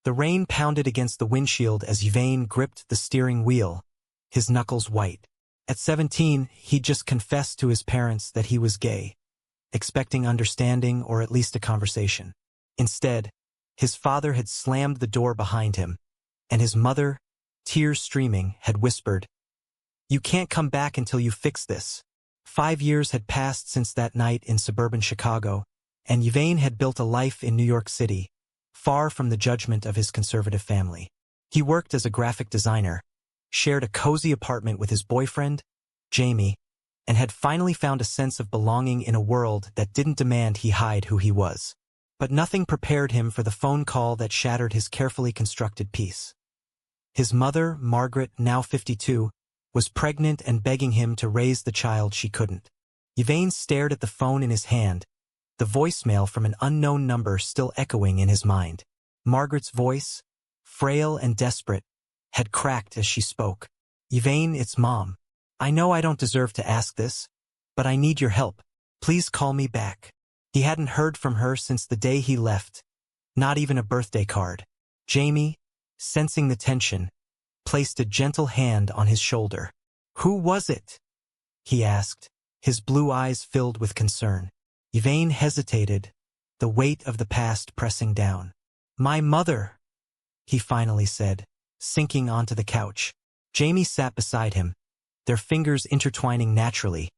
The rain pounded against the windshield as Yvain gripped the steering wheel, his knuckles white. At 17, he'd just confessed to his parents that he was gay, expecting understanding or at least a conversation. Instead, his father had slammed the door behind him, and his mother, tears streaming, had whispered, "You can't come back until you fix this." 5 years had passed since that night in suburban Chicago, and Yvain had built a life in New York City, far from the judgment of his conservative family. He worked as a graphic designer, shared a cozy apartment with his boyfriend, Jamie, and had finally found a sense of belonging in a world that didn't demand he hide who he was. But nothing prepared him for the phone call that shattered his carefully constructed peace. His mother, Margaret, now 52, was pregnant and begging him to raise the child she couldn't. Yvain stared at the phone in his hand, the voicemail from an unknown number still echoing in his mind. Margaret's voice, frail and desperate, had cracked as she spoke. "Yvain, it's Mom. I know I don't deserve to ask this, but I need your help. Please call me back." He hadn't heard from her since the day he left, not even a birthday card. Jamie, sensing the tension, placed a gentle hand on his shoulder. "Who was it?" he asked, his blue eyes filled with concern. Yvain hesitated, the weight of the past pressing down. "My mother," he finally said, sinking onto the couch. Jamie sat beside him, their fingers intertwining naturally,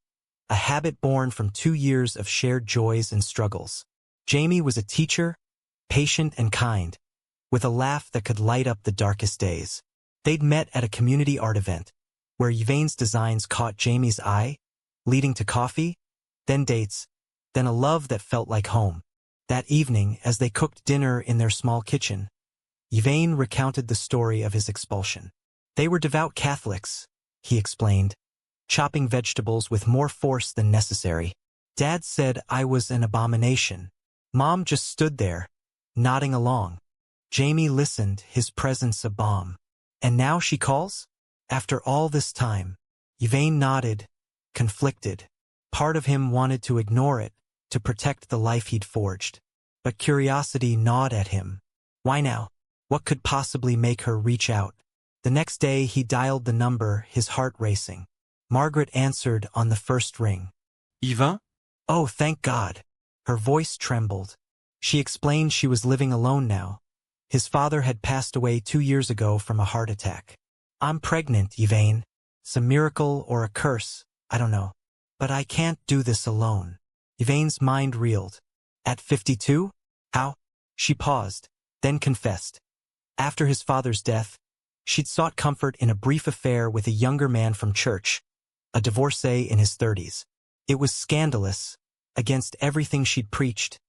a habit born from 2 years of shared joys and struggles. Jamie was a teacher, patient and kind, with a laugh that could light up the darkest days. They'd met at a community art event, where Yvain's designs caught Jamie's eye, leading to coffee, then dates, then a love that felt like home. That evening, as they cooked dinner in their small kitchen, Yvain recounted the story of his expulsion. "They were devout Catholics," he explained, chopping vegetables with more force than necessary. "Dad said I was an abomination. Mom just stood there, nodding along. Jamie listened, his presence a balm. And now she calls? After all this time?" Yvain nodded, conflicted. Part of him wanted to ignore it, to protect the life he'd forged. But curiosity gnawed at him. Why now? What could possibly make her reach out? The next day he dialed the number, his heart racing. Margaret answered on the first ring. "Yvain?" "Oh, thank God." Her voice trembled. She explained she was living alone now. His father had passed away 2 years ago from a heart attack. "I'm pregnant, Yvain. It's a miracle or a curse, I don't know. But I can't do this alone." Yvain's mind reeled. At 52? How? She paused, then confessed. After his father's death, she'd sought comfort in a brief affair with a younger man from church, a divorcee in his 30s. It was scandalous, against everything she'd preached,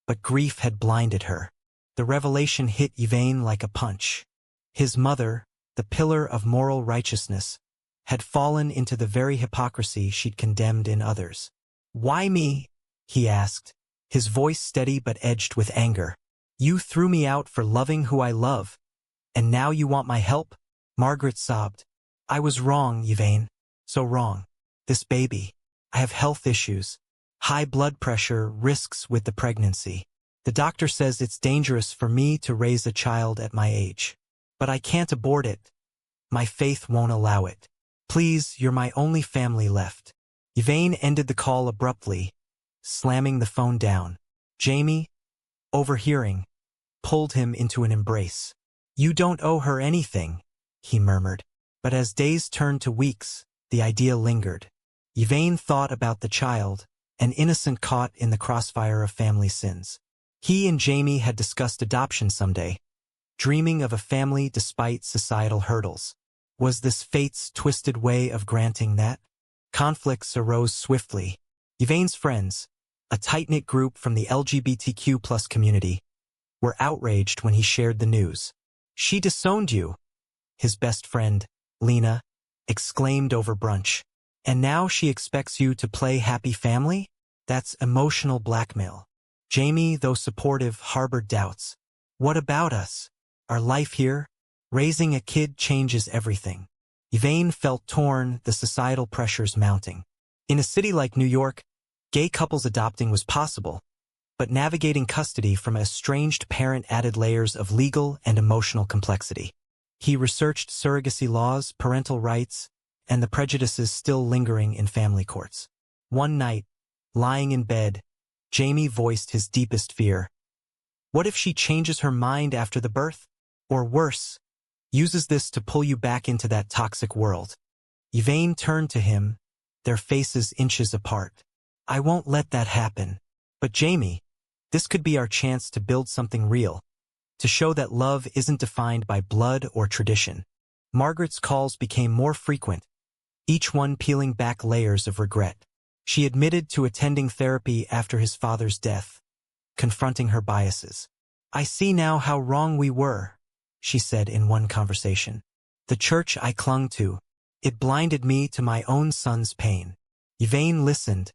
but grief had blinded her. The revelation hit Yvain like a punch. His mother, the pillar of moral righteousness, had fallen into the very hypocrisy she'd condemned in others. "Why me?" he asked, his voice steady but edged with anger. "You threw me out for loving who I love, and now you want my help?" Margaret sobbed. "I was wrong, Yvain. So wrong. This baby. I have health issues. High blood pressure, risks with the pregnancy. The doctor says it's dangerous for me to raise a child at my age. But I can't abort it. My faith won't allow it. Please, you're my only family left." Yvain ended the call abruptly, slamming the phone down. Jamie, overhearing, pulled him into an embrace. "You don't owe her anything," he murmured. But as days turned to weeks, the idea lingered. Yvain thought about the child, an innocent caught in the crossfire of family sins. He and Jamie had discussed adoption someday, dreaming of a family despite societal hurdles. Was this fate's twisted way of granting that? Conflicts arose swiftly. Yvain's friends, a tight-knit group from the LGBTQ+ community, were outraged when he shared the news. "She disowned you," his best friend, Lena, exclaimed over brunch. "And now she expects you to play happy family? That's emotional blackmail." Jamie, though supportive, harbored doubts. "What about us? Our life here? Raising a kid changes everything." Yvain felt torn, the societal pressures mounting. In a city like New York, gay couples adopting was possible, but navigating custody from an estranged parent added layers of legal and emotional complexity. He researched surrogacy laws, parental rights, and the prejudices still lingering in family courts. One night, lying in bed, Jamie voiced his deepest fear. What if she changes her mind after the birth? Or worse, uses this to pull you back into that toxic world? Yvain turned to him, their faces inches apart. I won't let that happen. But Jamie, this could be our chance to build something real, to show that love isn't defined by blood or tradition. Margaret's calls became more frequent, each one peeling back layers of regret. She admitted to attending therapy after his father's death, confronting her biases. I see now how wrong we were, she said in one conversation. The church I clung to, it blinded me to my own son's pain. Yvain listened,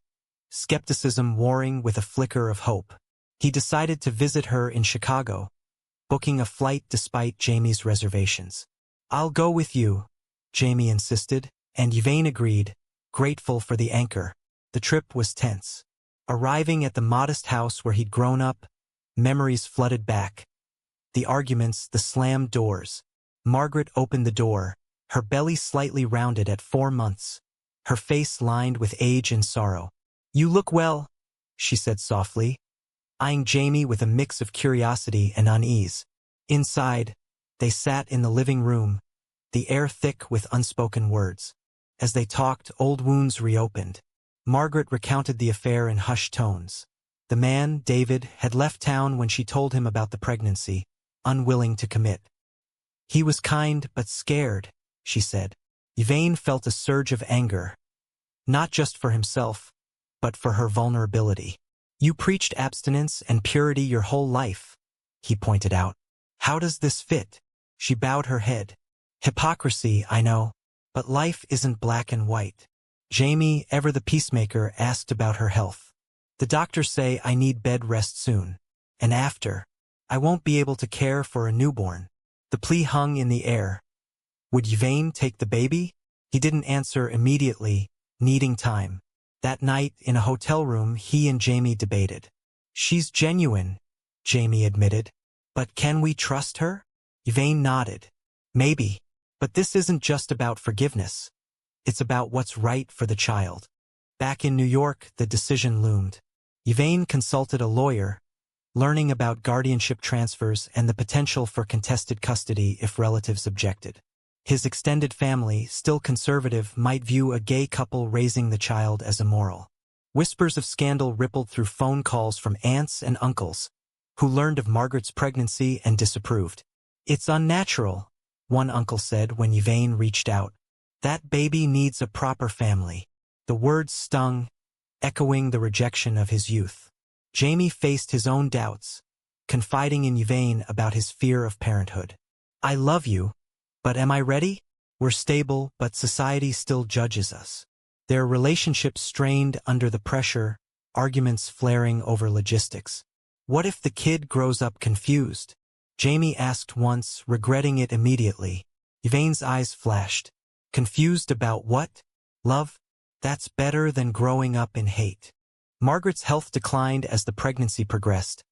skepticism warring with a flicker of hope. He decided to visit her in Chicago, booking a flight despite Jamie's reservations. I'll go with you, Jamie insisted, and Yvain agreed, grateful for the anchor. The trip was tense. Arriving at the modest house where he'd grown up, memories flooded back. The arguments, the slammed doors. Margaret opened the door, her belly slightly rounded at 4 months, her face lined with age and sorrow. You look well, she said softly, eyeing Jamie with a mix of curiosity and unease. Inside, they sat in the living room, the air thick with unspoken words. As they talked, old wounds reopened. Margaret recounted the affair in hushed tones. The man, David, had left town when she told him about the pregnancy, unwilling to commit. He was kind but scared, she said. Yvain felt a surge of anger, not just for himself, but for her vulnerability. You preached abstinence and purity your whole life, he pointed out. How does this fit? She bowed her head. Hypocrisy, I know, but life isn't black and white. Jamie, ever the peacemaker, asked about her health. The doctors say I need bed rest soon. And after, I won't be able to care for a newborn. The plea hung in the air. Would Yvain take the baby? He didn't answer immediately, needing time. That night, in a hotel room, he and Jamie debated. She's genuine, Jamie admitted. But can we trust her? Yvain nodded. Maybe. But this isn't just about forgiveness. It's about what's right for the child. Back in New York, the decision loomed. Yvain consulted a lawyer, learning about guardianship transfers and the potential for contested custody if relatives objected. His extended family, still conservative, might view a gay couple raising the child as immoral. Whispers of scandal rippled through phone calls from aunts and uncles, who learned of Margaret's pregnancy and disapproved. It's unnatural, one uncle said when Yvain reached out. That baby needs a proper family. The words stung, echoing the rejection of his youth. Jamie faced his own doubts, confiding in Yvain about his fear of parenthood. I love you, but am I ready? We're stable, but society still judges us. Their relationship strained under the pressure, arguments flaring over logistics. What if the kid grows up confused? Jamie asked once, regretting it immediately. Yvain's eyes flashed. Confused about what? Love? That's better than growing up in hate. Margaret's health declined as the pregnancy progressed,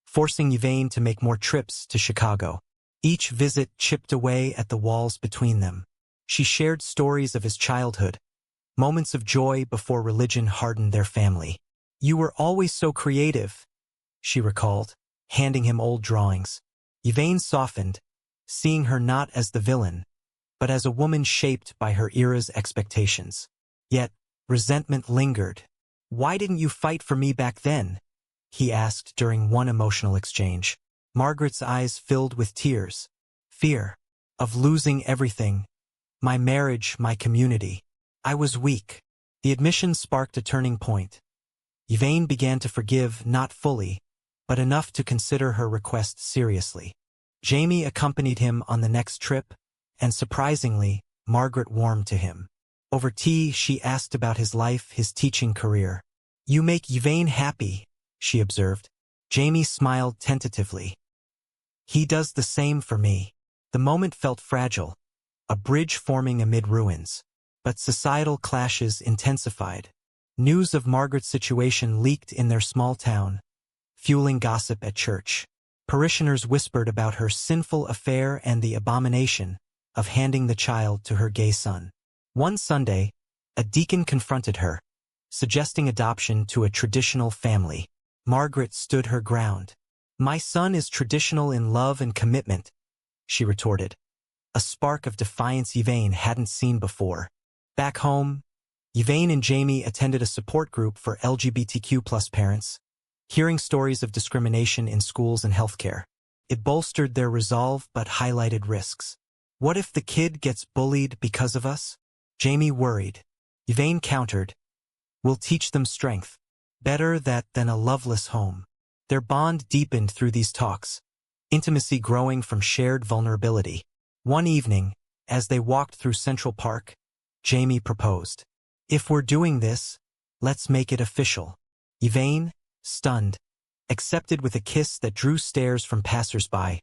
forcing Yvain to make more trips to Chicago. Each visit chipped away at the walls between them. She shared stories of his childhood, moments of joy before religion hardened their family. You were always so creative, she recalled, handing him old drawings. Yvain softened, seeing her not as the villain, but as a woman shaped by her era's expectations. Yet, resentment lingered. Why didn't you fight for me back then? He asked during one emotional exchange. Margaret's eyes filled with tears. Fear. Of losing everything. My marriage, my community. I was weak. The admission sparked a turning point. Yvain began to forgive, not fully, but enough to consider her request seriously. Jamie accompanied him on the next trip, and surprisingly, Margaret warmed to him. Over tea, she asked about his life, his teaching career. You make Yvain happy, she observed. Jamie smiled tentatively. He does the same for me. The moment felt fragile, a bridge forming amid ruins. But societal clashes intensified. News of Margaret's situation leaked in their small town, fueling gossip at church. Parishioners whispered about her sinful affair and the abomination of handing the child to her gay son. One Sunday, a deacon confronted her, suggesting adoption to a traditional family. Margaret stood her ground. "My son is traditional in love and commitment," she retorted, a spark of defiance Yvain hadn't seen before. Back home, Yvain and Jamie attended a support group for LGBTQ+ parents, hearing stories of discrimination in schools and healthcare. It bolstered their resolve but highlighted risks. "What if the kid gets bullied because of us?" Jamie worried. Yvain countered, "We'll teach them strength. Better that than a loveless home." Their bond deepened through these talks, intimacy growing from shared vulnerability. One evening, as they walked through Central Park, Jamie proposed, "If we're doing this, let's make it official." Yvain, stunned, accepted with a kiss that drew stares from passers-by,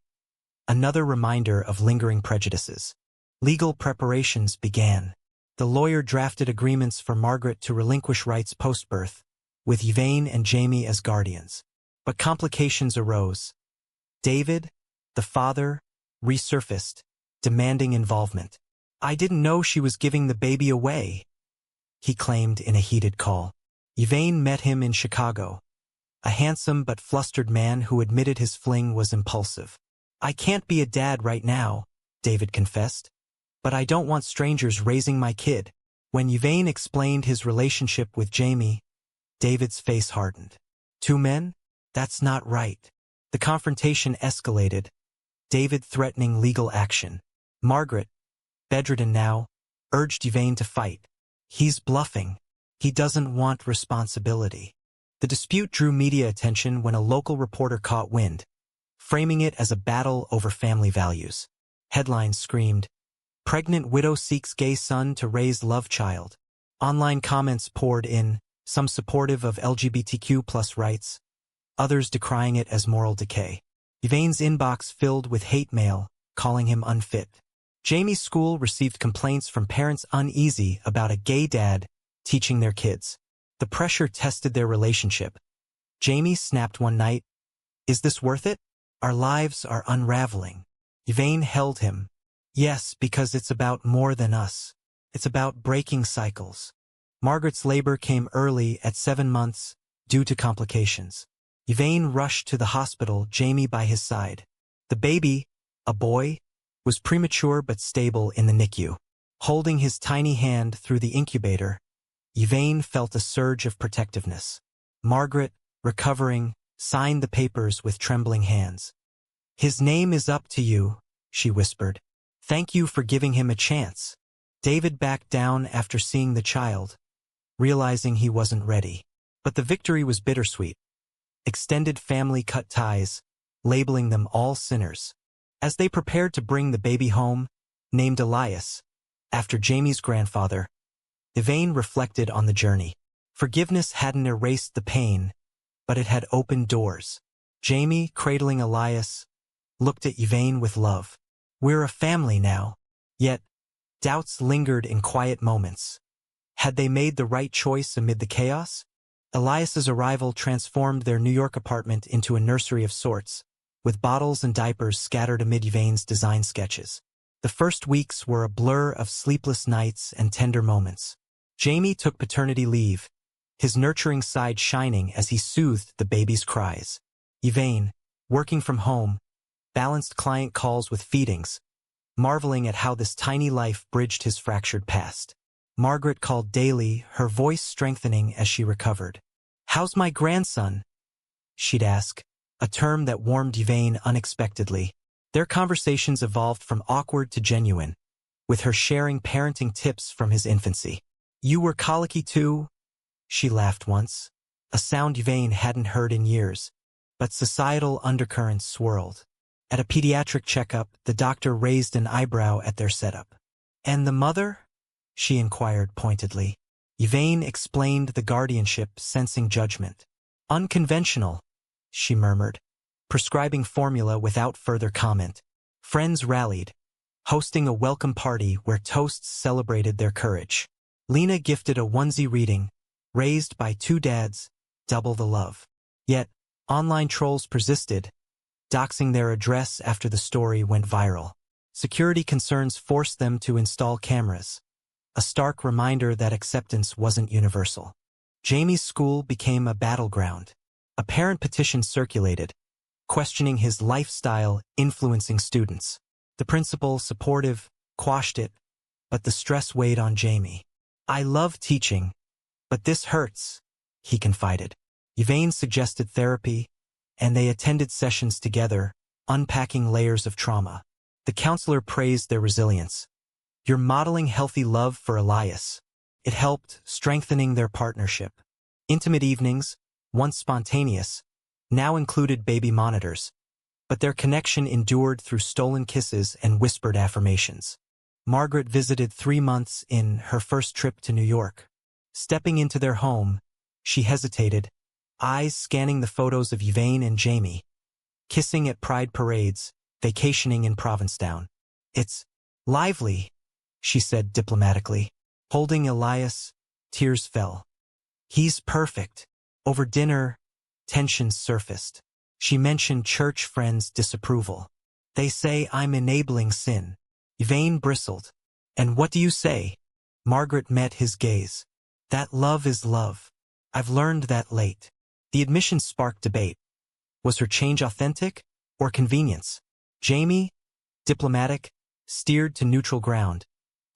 another reminder of lingering prejudices. Legal preparations began. The lawyer drafted agreements for Margaret to relinquish rights post-birth, with Yvain and Jamie as guardians. But complications arose. David, the father, resurfaced, demanding involvement. "I didn't know she was giving the baby away," he claimed in a heated call. Yvain met him in Chicago, a handsome but flustered man who admitted his fling was impulsive. "I can't be a dad right now," David confessed, "but I don't want strangers raising my kid." When Yvain explained his relationship with Jamie, David's face hardened. "Two men? That's not right." The confrontation escalated, David threatening legal action. Margaret, bedridden now, urged Yvain to fight. "He's bluffing. He doesn't want responsibility." The dispute drew media attention when a local reporter caught wind, framing it as a battle over family values. Headlines screamed, "Pregnant widow seeks gay son to raise love child." Online comments poured in, some supportive of LGBTQ+ rights, others decrying it as moral decay. Yvain's inbox filled with hate mail, calling him unfit. Jamie's school received complaints from parents uneasy about a gay dad teaching their kids. The pressure tested their relationship. Jamie snapped one night, "Is this worth it? Our lives are unraveling." Yvain held him. "Yes, because it's about more than us. It's about breaking cycles." Margaret's labor came early at 7 months, due to complications. Yvain rushed to the hospital, Jamie by his side. The baby, a boy, was premature but stable in the NICU. Holding his tiny hand through the incubator, Yvain felt a surge of protectiveness. Margaret, recovering, signed the papers with trembling hands. "His name is up to you," she whispered. "Thank you for giving him a chance." David backed down after seeing the child, realizing he wasn't ready. But the victory was bittersweet. Extended family cut ties, labeling them all sinners. As they prepared to bring the baby home, named Elias, after Jamie's grandfather, Yvain reflected on the journey. Forgiveness hadn't erased the pain, but it had opened doors. Jamie, cradling Elias, looked at Yvain with love. "We're a family now." Yet, doubts lingered in quiet moments. Had they made the right choice amid the chaos? Elias's arrival transformed their New York apartment into a nursery of sorts, with bottles and diapers scattered amid Yvain's design sketches. The first weeks were a blur of sleepless nights and tender moments. Jamie took paternity leave, his nurturing side shining as he soothed the baby's cries. Yvain, working from home, balanced client calls with feedings, marveling at how this tiny life bridged his fractured past. Margaret called daily, her voice strengthening as she recovered. "How's my grandson?" she'd ask, a term that warmed Yvain unexpectedly. Their conversations evolved from awkward to genuine, with her sharing parenting tips from his infancy. "You were colicky too?" she laughed once, a sound Yvain hadn't heard in years, but societal undercurrents swirled. At a pediatric checkup, the doctor raised an eyebrow at their setup. "And the mother?" she inquired pointedly. Yvain explained the guardianship, sensing judgment. "Unconventional," she murmured, prescribing formula without further comment. Friends rallied, hosting a welcome party where toasts celebrated their courage. Lena gifted a onesie reading, "Raised by Two Dads, Double the Love." Yet, Online trolls persisted, doxing their address after the story went viral. Security concerns forced them to install cameras, a stark reminder that acceptance wasn't universal. Jamie's school became a battleground. A parent petition circulated, questioning his lifestyle influencing students. The principal, supportive, quashed it, but the stress weighed on Jamie. "I love teaching, but this hurts," he confided. Yvain suggested therapy, and they attended sessions together, unpacking layers of trauma. The counselor praised their resilience. "You're modeling healthy love for Elias." It helped, strengthening their partnership. Intimate evenings, once spontaneous, now included baby monitors, but their connection endured through stolen kisses and whispered affirmations. Margaret visited 3 months in her first trip to New York. Stepping into their home, she hesitated, eyes scanning the photos of Yvain and Jamie, kissing at pride parades, vacationing in Provincetown. "It's lively," she said diplomatically. Holding Elias, tears fell. "He's perfect." Over dinner, tensions surfaced. She mentioned church friends' disapproval. "They say I'm enabling sin." Yvain bristled. "And what do you say?" Margaret met his gaze. "That love is love. I've learned that late." The admission sparked debate. Was her change authentic or convenience? Jamie, diplomatic, steered to neutral ground,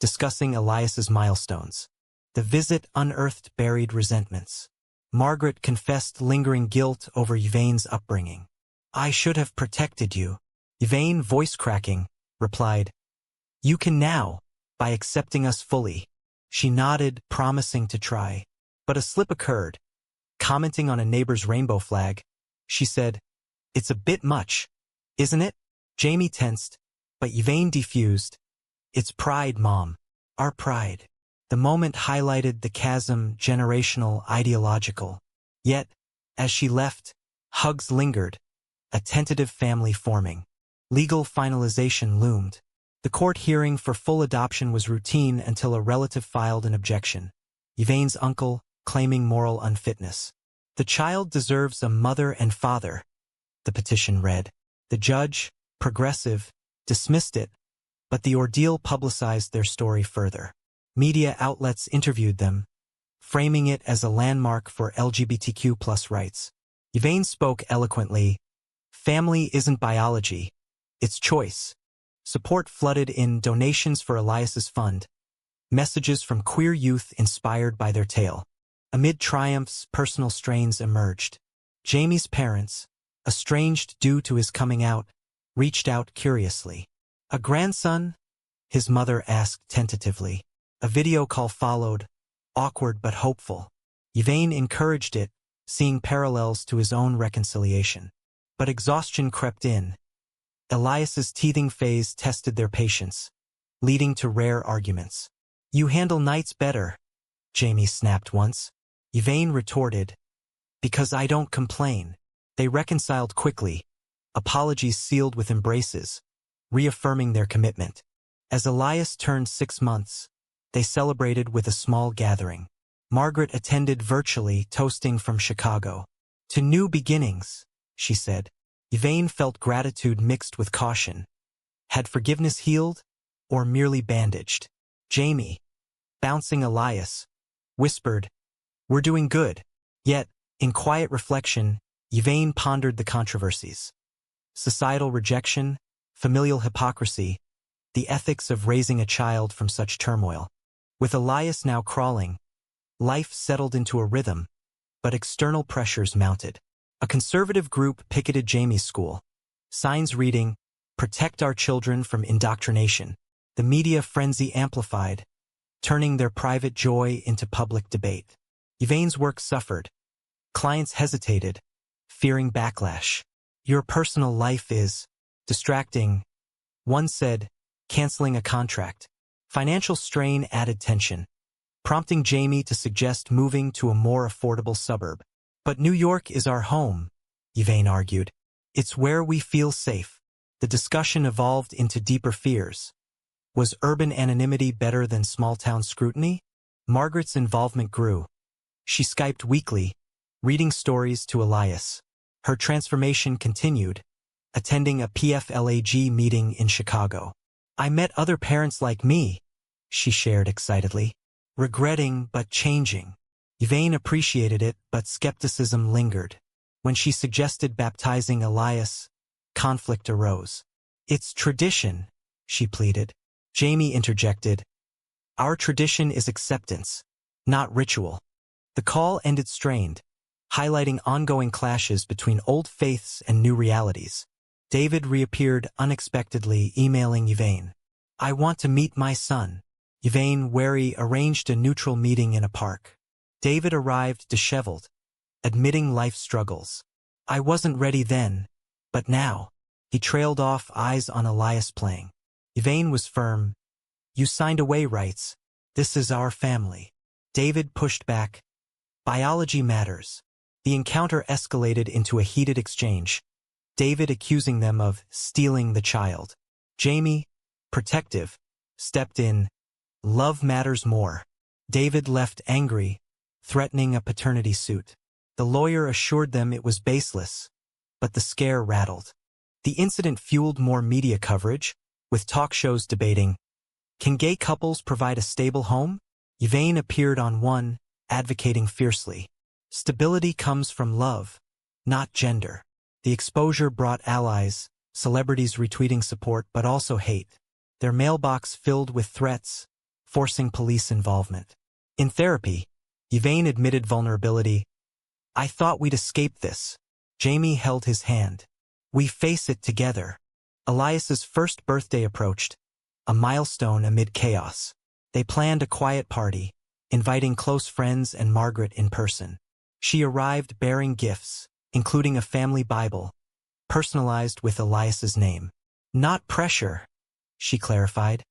discussing Elias's milestones. The visit unearthed buried resentments. Margaret confessed lingering guilt over Yvain's upbringing. "I should have protected you." Yvain, voice cracking, replied, "You can now, by accepting us fully." She nodded, promising to try. But a slip occurred. Commenting on a neighbor's rainbow flag, she said, "It's a bit much, isn't it?" Jamie tensed, but Yvain defused. "It's pride, Mom. Our pride." The moment highlighted the chasm, generational, ideological. Yet, as she left, hugs lingered, a tentative family forming. Legal finalization loomed. The court hearing for full adoption was routine until a relative filed an objection. Yvain's uncle, claiming moral unfitness. "The child deserves a mother and father," the petition read. The judge, progressive, dismissed it, but the ordeal publicized their story further. Media outlets interviewed them, framing it as a landmark for LGBTQ+ rights. Yvain spoke eloquently, "Family isn't biology, it's choice." Support flooded in, donations for Elias's fund, messages from queer youth inspired by their tale. Amid triumphs, personal strains emerged. Jamie's parents, estranged due to his coming out, reached out curiously. "A grandson?" his mother asked tentatively. A video call followed, awkward but hopeful. Yvain encouraged it, seeing parallels to his own reconciliation. But exhaustion crept in. Elias's teething phase tested their patience, leading to rare arguments. "You handle nights better," Jamie snapped once. Yvain retorted, "Because I don't complain." They reconciled quickly, apologies sealed with embraces, reaffirming their commitment. As Elias turned 6 months, they celebrated with a small gathering. Margaret attended virtually, toasting from Chicago. "To new beginnings," she said. Yvain felt gratitude mixed with caution. Had forgiveness healed, or merely bandaged? Jamie, bouncing Elias, whispered, "We're doing good." Yet, in quiet reflection, Yvain pondered the controversies. Societal rejection, familial hypocrisy, the ethics of raising a child from such turmoil. With Elias now crawling, life settled into a rhythm, but external pressures mounted. A conservative group picketed Jamie's school, signs reading, "Protect our children from indoctrination." The media frenzy amplified, turning their private joy into public debate. Yvain's work suffered. Clients hesitated, fearing backlash. "Your personal life is distracting," one said, canceling a contract. Financial strain added tension, prompting Jamie to suggest moving to a more affordable suburb. "But New York is our home," Yvain argued. "It's where we feel safe." The discussion evolved into deeper fears. Was urban anonymity better than small-town scrutiny? Margaret's involvement grew. She Skyped weekly, reading stories to Elias, Her transformation continued, attending a PFLAG meeting in Chicago. I met other parents like me, she shared excitedly. Regretting but changing. Yvain appreciated it, but skepticism lingered. When she suggested baptizing Elias, conflict arose. It's tradition, she pleaded. Jamie interjected. Our tradition is acceptance, not ritual. The call ended strained, highlighting ongoing clashes between old faiths and new realities. David reappeared unexpectedly, emailing Yvain. I want to meet my son. Yvain, wary, arranged a neutral meeting in a park. David arrived disheveled, admitting life struggles. I wasn't ready then, but now. He trailed off, eyes on Elias playing. Yvain was firm. You signed away rights. This is our family. David pushed back. Biology matters. The encounter escalated into a heated exchange, David accusing them of stealing the child. Jamie, protective, stepped in. Love matters more. David left angry, threatening a paternity suit. The lawyer assured them it was baseless, but the scare rattled. The incident fueled more media coverage, with talk shows debating, can gay couples provide a stable home? Yvain appeared on one, advocating fiercely. Stability comes from love, not gender. The exposure brought allies, celebrities retweeting support but also hate. Their mailbox filled with threats, forcing police involvement. In therapy, Yvain admitted vulnerability. I thought we'd escape this. Jamie held his hand. We face it together. Elias's first birthday approached, a milestone amid chaos. They planned a quiet party, inviting close friends and Margaret in person. She arrived bearing gifts, including a family Bible, personalized with Elias's name. Not pressure, she clarified.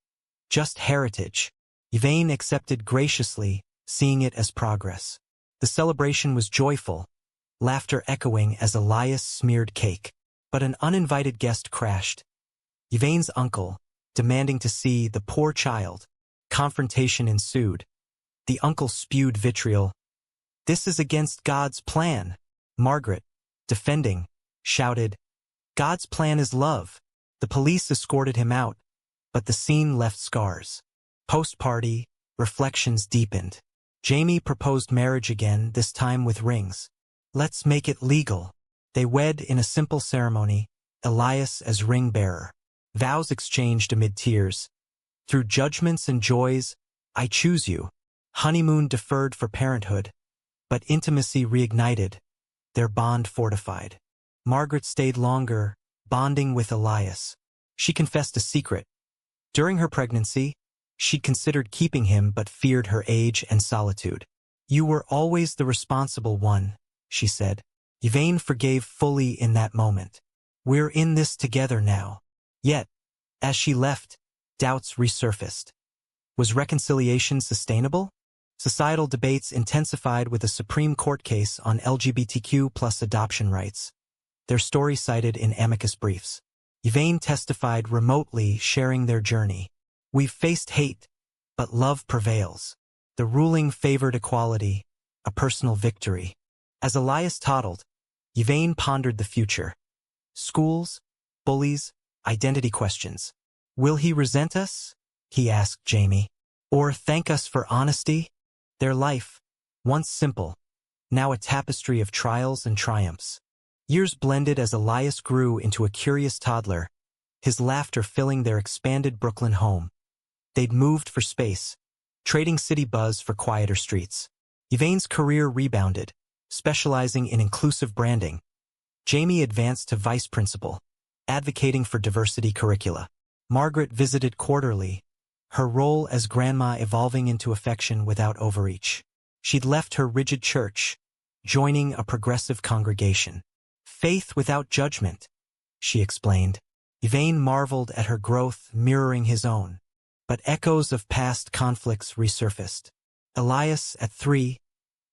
Just heritage. Yvain accepted graciously, seeing it as progress. The celebration was joyful, laughter echoing as Elias smeared cake. But an uninvited guest crashed. Yvain's uncle, demanding to see the poor child. Confrontation ensued. The uncle spewed vitriol. This is against God's plan. Margaret, defending, shouted, God's plan is love. The police escorted him out, but the scene left scars. Post-party, reflections deepened. Jamie proposed marriage again, this time with rings. Let's make it legal. They wed in a simple ceremony, Elias as ring-bearer. Vows exchanged amid tears. Through judgments and joys, I choose you. Honeymoon deferred for parenthood, but intimacy reignited, their bond fortified. Margaret stayed longer, bonding with Elias. She confessed a secret. During her pregnancy, she'd considered keeping him but feared her age and solitude. You were always the responsible one, she said. Yvain forgave fully in that moment. We're in this together now. Yet, as she left, doubts resurfaced. Was reconciliation sustainable? Societal debates intensified with a Supreme Court case on LGBTQ plus adoption rights. Their story cited in amicus briefs. Yvain testified remotely, sharing their journey. We've faced hate, but love prevails. The ruling favored equality, a personal victory. As Elias toddled, Yvain pondered the future. Schools, bullies, identity questions. Will he resent us? He asked Jamie. Or thank us for honesty? Their life, once simple, now a tapestry of trials and triumphs. Years blended as Elias grew into a curious toddler, his laughter filling their expanded Brooklyn home. They'd moved for space, trading city buzz for quieter streets. Yvain's career rebounded, specializing in inclusive branding. Jamie advanced to vice principal, advocating for diversity curricula. Margaret visited quarterly, her role as grandma evolving into affection without overreach. She'd left her rigid church, joining a progressive congregation. Faith without judgment, she explained. Yvain marveled at her growth, mirroring his own. But echoes of past conflicts resurfaced. Elias, at 3,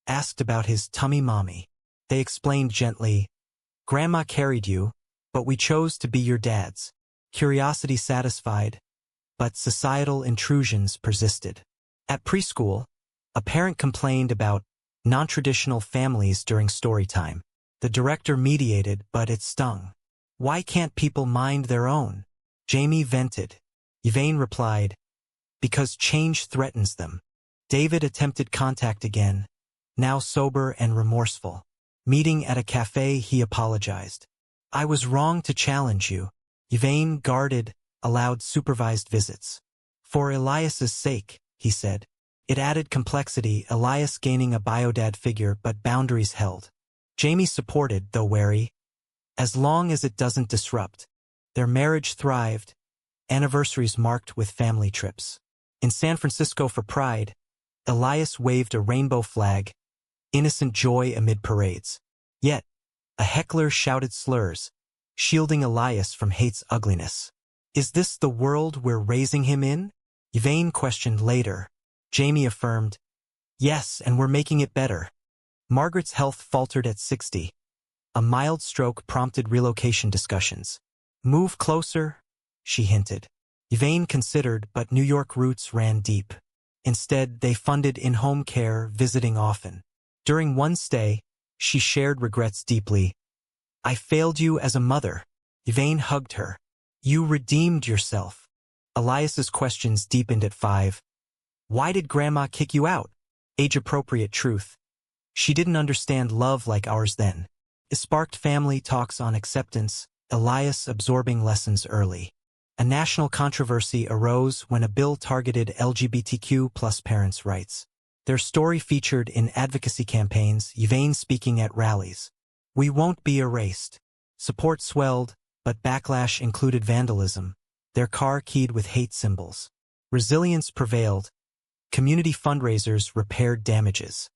asked about his tummy mommy. They explained gently, Grandma carried you, but we chose to be your dads. Curiosity satisfied, but societal intrusions persisted. At preschool, a parent complained about non-traditional families during story time. The director mediated, but it stung. Why can't people mind their own? Jamie vented. Yvain replied, because change threatens them. David attempted contact again, now sober and remorseful. Meeting at a cafe, he apologized. I was wrong to challenge you. Yvain, guarded, allowed supervised visits. For Elias's sake, he said. It added complexity, Elias gaining a biodad figure but boundaries held. Jamie supported, though wary. As long as it doesn't disrupt. Their marriage thrived, anniversaries marked with family trips. In San Francisco for Pride, Elias waved a rainbow flag, innocent joy amid parades. Yet, a heckler shouted slurs, shielding Elias from hate's ugliness. Is this the world we're raising him in? Yvain questioned later. Jamie affirmed, yes, and we're making it better. Margaret's health faltered at 60. A mild stroke prompted relocation discussions. Move closer, she hinted. Yvain considered, but New York roots ran deep. Instead, they funded in-home care, visiting often. During one stay, she shared regrets deeply. I failed you as a mother. Yvain hugged her. You redeemed yourself. Elias's questions deepened at 5. Why did Grandma kick you out? Age-appropriate truth. She didn't understand love like ours then. It sparked family talks on acceptance, Elias absorbing lessons early. A national controversy arose when a bill targeted LGBTQ+ parents' rights. Their story featured in advocacy campaigns, Yvain speaking at rallies. We won't be erased. Support swelled, but backlash included vandalism. Their car keyed with hate symbols. Resilience prevailed. Community fundraisers repaired damages.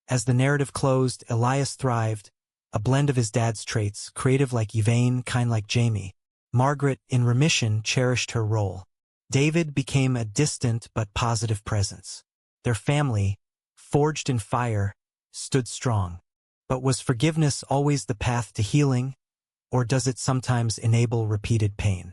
As the narrative closed, Elias thrived, a blend of his dad's traits, creative like Yvain, kind like Jamie. Margaret, in remission, cherished her role. David became a distant but positive presence. Their family, forged in fire, stood strong. But was forgiveness always the path to healing, or does it sometimes enable repeated pain?